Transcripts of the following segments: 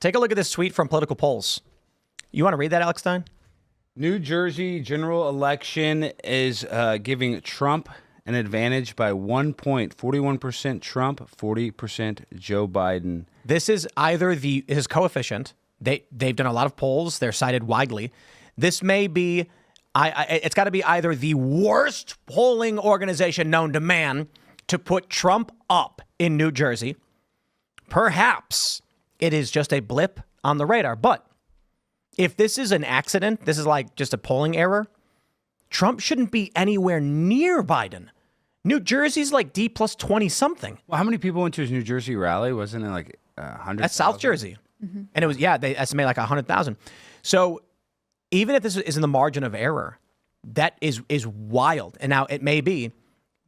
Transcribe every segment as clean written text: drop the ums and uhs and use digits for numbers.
Take a look at this tweet from Political Polls. You want to read that, Alex Stein? New Jersey general election is giving Trump an advantage by 1 point. 41% Trump, 40% Joe Biden. This is either his coefficient. They've done a lot of polls. They're cited widely. This may be, it's got to be either the worst polling organization known to man to put Trump up in New Jersey. Perhaps it is just a blip on the radar. But if this is an accident, this is like just a polling error, Trump shouldn't be anywhere near Biden. New Jersey's like D plus 20 something. Well, how many people went to his New Jersey rally? Wasn't it like 100? That's South Jersey. Mm-hmm. And it was, they estimate like 100,000. So even if this is in the margin of error, that is wild. And now it may be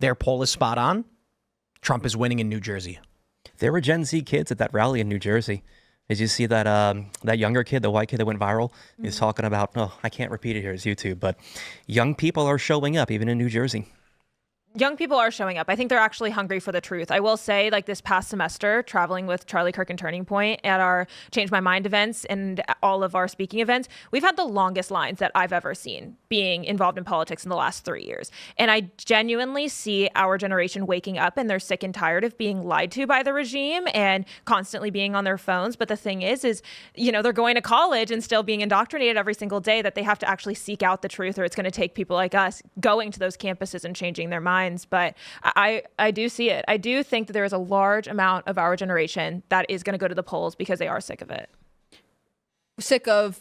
their poll is spot on. Trump is winning in New Jersey. There were Gen Z kids at that rally in New Jersey. Did you see that that younger kid, the white kid that went viral? He's talking about, I can't repeat it here, it's YouTube, but young people are showing up even in New Jersey. Young people are showing up. I think they're actually hungry for the truth. I will say, like this past semester, traveling with Charlie Kirk and Turning Point at our Change My Mind events and all of our speaking events, we've had the longest lines that I've ever seen being involved in politics in the last 3 years. And I genuinely see our generation waking up and they're sick and tired of being lied to by the regime and constantly being on their phones. But the thing is, they're going to college and still being indoctrinated every single day that they have to actually seek out the truth, or it's going to take people like us going to those campuses and changing their minds. But I do see it. I do think that there is a large amount of our generation that is going to go to the polls because they are sick of it. Sick of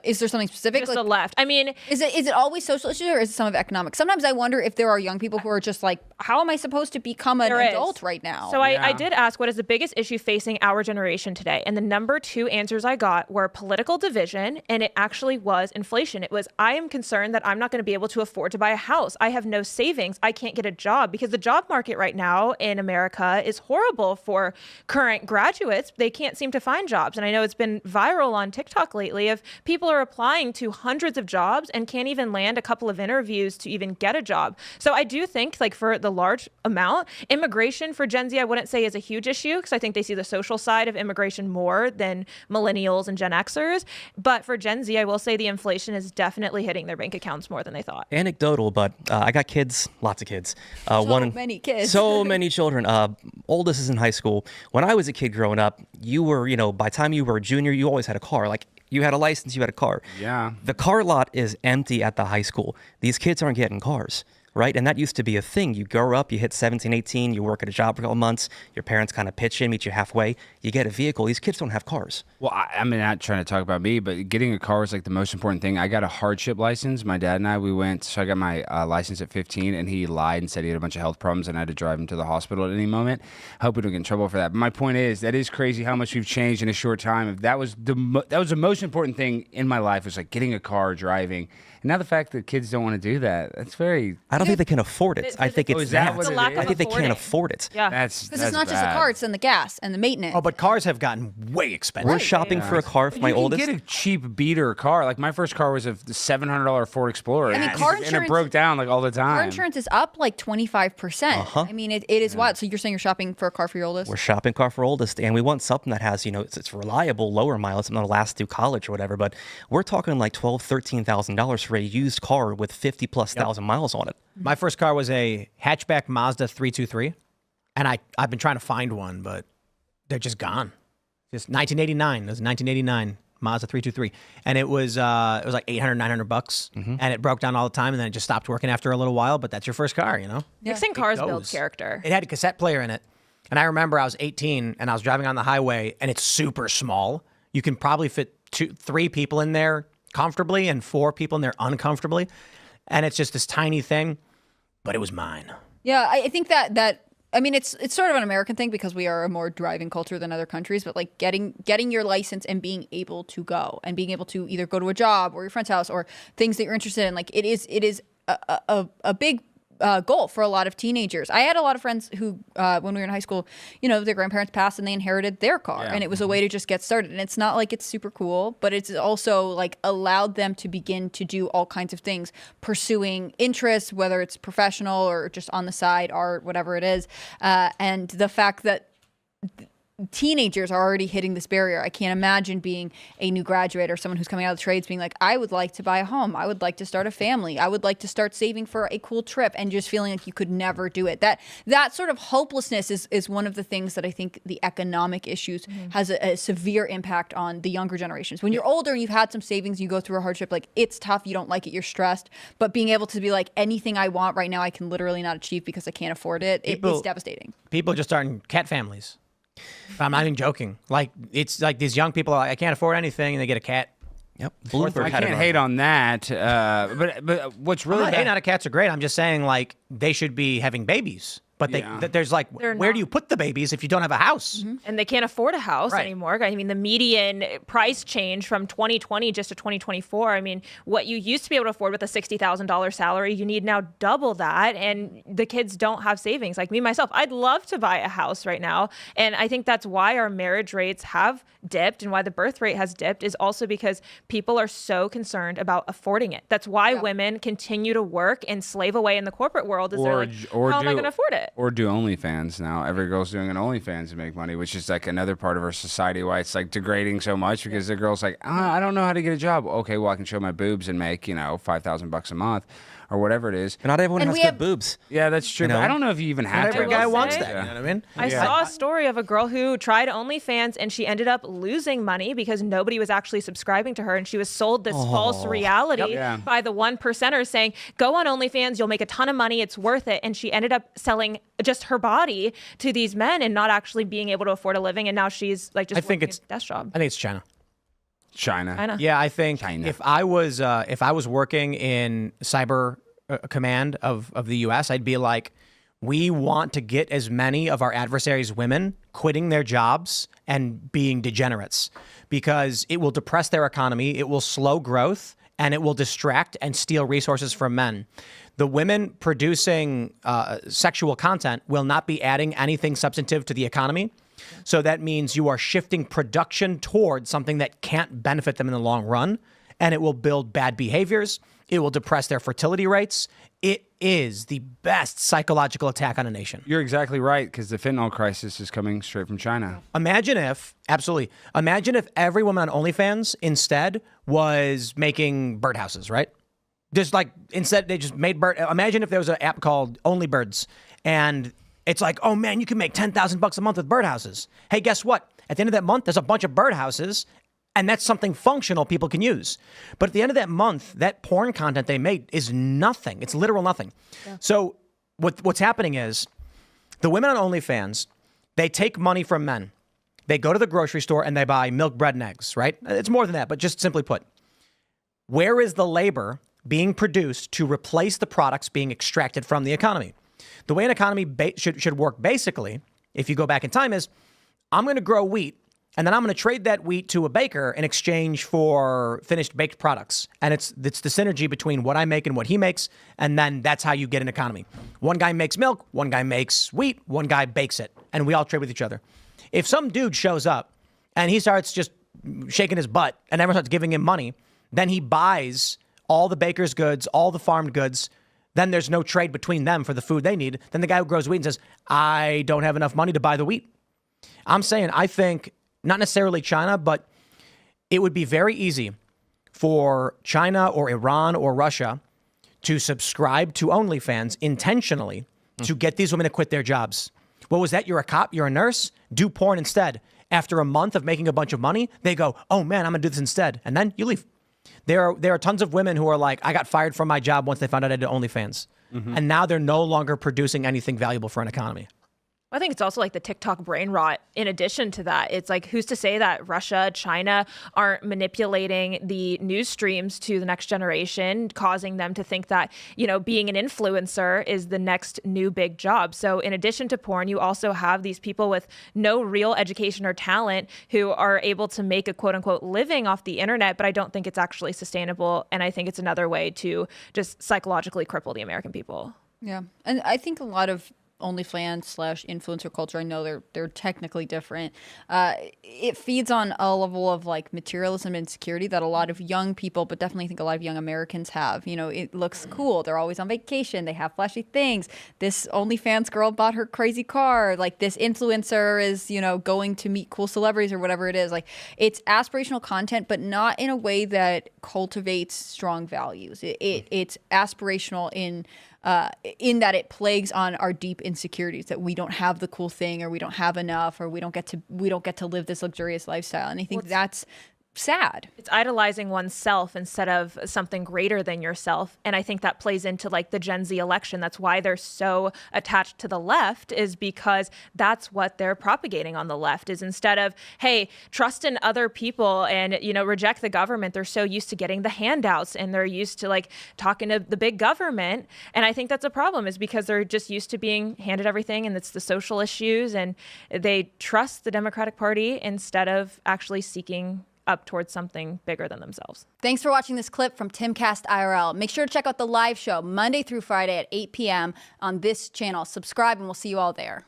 is there something specific? Just the left. I mean, is it always social issues or is it some of economic? Sometimes I wonder if there are young people who are just like, how am I supposed to become an adult right now? So I did ask, what is the biggest issue facing our generation today? And the number 2 answers I got were political division, and it actually was inflation. It was, I am concerned that I'm not going to be able to afford to buy a house. I have no savings. I can't get a job because the job market right now in America is horrible for current graduates. They can't seem to find jobs. And I know it's been viral on TikTok lately of people are applying to hundreds of jobs and can't even land a couple of interviews to even get a job. So I do think, like, for the large amount, immigration for Gen Z, I wouldn't say is a huge issue because I think they see the social side of immigration more than millennials and Gen Xers. But for Gen Z, I will say the inflation is definitely hitting their bank accounts more than they thought. Anecdotal, but I got kids, lots of kids. Many kids. So many children. Oldest is in high school. When I was a kid growing up, you were, by the time you were a junior, you always had a car. Like, you had a license, you had a car. Yeah. The car lot is empty at the high school. These kids aren't getting cars, right? And that used to be a thing. You grow up, you hit 17, 18, you work at a job for a couple months, your parents kind of pitch in, meet you halfway, you get a vehicle. These kids don't have cars. Well, I'm not trying to talk about me, but getting a car was like the most important thing. I got a hardship license. My dad and I got my license at 15, and he lied and said he had a bunch of health problems, and I had to drive him to the hospital at any moment. I hope we don't get in trouble for that. But my point is, that is crazy how much we've changed in a short time. If that was the most important thing in my life, was like getting a car, driving. And now the fact that kids don't want to do that, that's very... I don't think they can afford it. I think it's that. I think they can't afford it. Yeah. Because it's not just the car, it's in the gas and the maintenance. Oh, but cars have gotten way expensive. We're shopping for a car for my oldest. You can get a cheap beater car. Like, my first car was a $700 Ford Explorer. I mean, car insurance... And it broke down, like, all the time. Car insurance is up, like, 25%. I mean, it is wild. So you're saying you're shopping for a car for your oldest? We're shopping car for oldest, and we want something that has, it's reliable, lower mileage, something that'll last through college or whatever. But we're talking like $12,000, $13,000 for a used car with 50+ thousand miles on it. My first car was a hatchback Mazda 323, and I've been trying to find one, but they're just gone. Just 1989. It was a 1989 Mazda 323, and it was like $800, $900, and it broke down all the time, and then it just stopped working after a little while. But that's your first car, Mixing cars builds character. It had a cassette player in it, and I remember I was 18 and I was driving on the highway, and it's super small. You can probably fit 3 people in there comfortably and 4 people in there uncomfortably, and it's just this tiny thing, but it was mine. Yeah, I think that I mean, it's sort of an American thing because we are a more driving culture than other countries, but like getting your license and being able to go and being able to either go to a job or your friend's house or things that you're interested in, like it is a big goal for a lot of teenagers. I had a lot of friends who, when we were in high school, their grandparents passed and they inherited their car, and it was a way to just get started. And it's not like it's super cool, but it's also like allowed them to begin to do all kinds of things, pursuing interests, whether it's professional or just on the side, art, whatever it is. And the fact that teenagers are already hitting this barrier. I can't imagine being a new graduate or someone who's coming out of the trades being like, I would like to buy a home. I would like to start a family. I would like to start saving for a cool trip, and just feeling like you could never do it. That sort of hopelessness is one of the things that I think the economic issues has a severe impact on the younger generations. When you're older and you've had some savings, you go through a hardship, like it's tough, you don't like it, you're stressed. But being able to be like, anything I want right now, I can literally not achieve because I can't afford it, it's devastating. People just starting cat families. I'm not even joking. Like, it's like these young people are like, I can't afford anything, and they get a cat. Yep. I can't hate on that, but what's really I'm not hating on cats are great. I'm just saying, like, they should be having babies. But there's like, They're where not. do you put the babies if you don't have a house? And they can't afford a house Right. anymore. I mean, the median price change from 2020 just to 2024. I mean, what you used to be able to afford with a $60,000 salary, you need now double that. And the kids don't have savings. Like me, myself, I'd love to buy a house right now. And I think that's why our marriage rates have dipped and why the birth rate has dipped, is also because people are so concerned about affording it. That's why women continue to work and slave away in the corporate world. Is they're like, how am I going to afford it? Or do OnlyFans now. Every girl's doing an OnlyFans to make money, which is like another part of our society why it's like degrading so much, because the girl's like, I don't know how to get a job. Okay, well, I can show my boobs and make, $5,000 a month or whatever it is. But not everyone And has we good have- boobs. Yeah, that's true. You But know? I don't know if you even have Every to. guy will wants say- that. You know what I mean? I saw a story of a girl who tried OnlyFans and she ended up losing money because nobody was actually subscribing to her, and she was sold this false reality Yeah. by the 1%ers saying, go on OnlyFans, you'll make a ton of money, it's worth it. And she ended up selling just her body to these men and not actually being able to afford a living. And now she's like just I think working it's- a desk job. I think it's China. China. I know. Yeah, I think China. if I was working in cyber command of the U.S., I'd be like, we want to get as many of our adversaries' women quitting their jobs and being degenerates, because it will depress their economy, it will slow growth, and it will distract and steal resources from men. The women producing sexual content will not be adding anything substantive to the economy. So that means you are shifting production towards something that can't benefit them in the long run, and it will build bad behaviors. It will depress their fertility rates. It is the best psychological attack on a nation. You're exactly right, because the fentanyl crisis is coming straight from China. Imagine if every woman on OnlyFans instead was making birdhouses, right? Just like, instead they just made imagine if there was an app called Only Birds, and it's like, oh man, you can make $10,000 a month with birdhouses. Hey, guess what? At the end of that month, there's a bunch of birdhouses, and that's something functional people can use. But at the end of that month, that porn content they made is nothing. It's literal nothing. Yeah. So what's happening is the women on OnlyFans, they take money from men. They go to the grocery store and they buy milk, bread, and eggs, right? It's more than that, but just simply put, where is the labor being produced to replace the products being extracted from the economy? The way an economy should work, basically, if you go back in time, is I'm going to grow wheat, and then I'm going to trade that wheat to a baker in exchange for finished baked products. And it's the synergy between what I make and what he makes, and then that's how you get an economy. One guy makes milk, one guy makes wheat, one guy bakes it, and we all trade with each other. If some dude shows up and he starts just shaking his butt and everyone starts giving him money, then he buys all the baker's goods, all the farmed goods. Then there's no trade between them for the food they need. Then the guy who grows wheat and says, I don't have enough money to buy the wheat. I'm saying, I think, not necessarily China, but it would be very easy for China or Iran or Russia to subscribe to OnlyFans intentionally to get these women to quit their jobs. What was that? You're a cop, you're a nurse, do porn instead. After a month of making a bunch of money, they go, oh man, I'm gonna do this instead. And then you leave. There are tons of women who are like, I got fired from my job once they found out I did OnlyFans. And now they're no longer producing anything valuable for an economy. I think it's also like the Tik Tok Brain Rot. In addition to that, it's like, who's to say that Russia, China aren't manipulating the news streams to the next generation, causing them to think that, being an influencer is the next new big job. So in addition to porn, you also have these people with no real education or talent who are able to make a quote unquote living off the internet, but I don't think it's actually sustainable. And I think it's another way to just psychologically cripple the American people. Yeah. And I think a lot of OnlyFans / influencer culture. I know they're technically different. It feeds on a level of like materialism and insecurity that a lot of young people, but definitely I think a lot of young Americans have. You know, it looks cool. They're always on vacation. They have flashy things. This OnlyFans girl bought her crazy car. Like this influencer is, you know, going to meet cool celebrities or whatever it is. Like it's aspirational content, but not in a way that cultivates strong values. It's aspirational in that it plagues on our deep insecurities that we don't have the cool thing, or we don't have enough, or we don't get to live this luxurious lifestyle. And I think that's sad. It's idolizing oneself instead of something greater than yourself. And I think that plays into like the Gen Z election. That's why they're so attached to the left, is because that's what they're propagating on the left, is instead of, hey, trust in other people and, you know, reject the government. They're so used to getting the handouts and they're used to like talking to the big government. And I think that's a problem, is because they're just used to being handed everything, and it's the social issues, and they trust the Democratic Party instead of actually seeking up towards something bigger than themselves. Thanks for watching this clip from TimCast IRL. Make sure to check out the live show Monday through Friday at 8 p.m. on this channel. Subscribe and we'll see you all there.